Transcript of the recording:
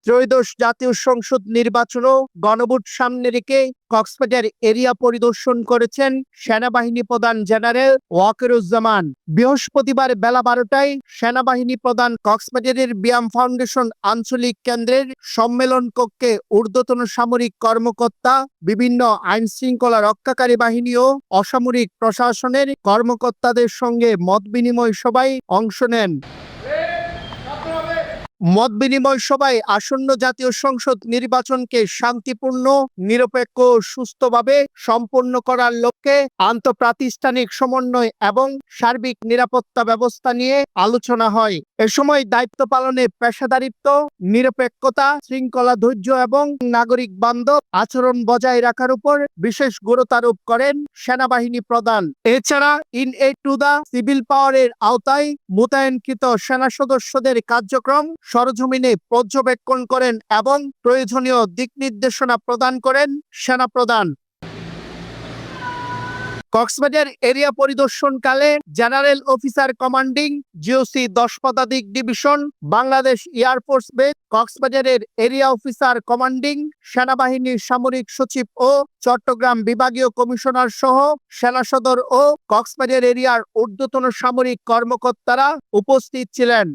ত্রয়োদশ জাতীয় সংসদ নির্বাচনও গণভোট সামনে রেখে কক্সবাজার এরিয়া পরিদর্শন করেছেন সেনাবাহিনী প্রধান জেনারেল ওয়াকারুজ্জামান। বৃহস্পতিবার বেলা 12টায় সেনাবাহিনী প্রধান কক্সবাজারের ব্যায়াম ফাউন্ডেশন আঞ্চলিক কেন্দ্রের সম্মেলন কক্ষে ঊর্ধ্বতন সামরিক কর্মকর্তা, বিভিন্ন আইন শৃঙ্খলা রক্ষাকারী বাহিনী ও অসামরিক প্রশাসনের কর্মকর্তাদের সঙ্গে মত বিনিময় সভায় অংশ নেন। মত বিনিময় সভায় আসন্ন জাতীয় সংসদ নির্বাচনকে শান্তিপূর্ণ, নিরপেক্ষ ও সুস্থভাবে সম্পন্ন করার লক্ষ্যে আন্তঃপ্রাতিষ্ঠানিক সমন্বয় এবং সার্বিক নিরাপত্তা ব্যবস্থা নিয়ে আলোচনা হয়। এ সময় দায়িত্ব পালনে পেশাদারিত্ব, নিরপেক্ষতা, শৃঙ্খলা, ধৈর্য এবং নাগরিক বান্ধব আচরণ বজায় রাখার উপর বিশেষ গুরুত্ব আরোপ করেন সেনাবাহিনী প্রধান। এছাড়া in aid to the civil পাওয়ারের আওতায় মোতায়েনকৃত সেনা সদস্যদের কার্যক্রম সরজমিনে পর্যবেক্ষণ করেন এবং প্রয়োজনীয় দিক নির্দেশনা প্রদান করেন সেনাপ্রধান। কক্সবাজার এরিয়া পরিদর্শনকালে জেনারেল অফিসার কমান্ডিং জিওসি 10 পদাতিক ডিভিশন, বাংলাদেশ এয়ারফোর্স বেস কক্সবাজারের এরিয়া অফিসার কমান্ডিং, সেনাবাহিনীর সামরিক সচিব ও চট্টগ্রাম বিভাগীয় কমিশনার সহ সেনা সদর ও কক্সবাজার এরিয়ার ঊর্ধ্বতন সামরিক কর্মকর্তারা উপস্থিত ছিলেন।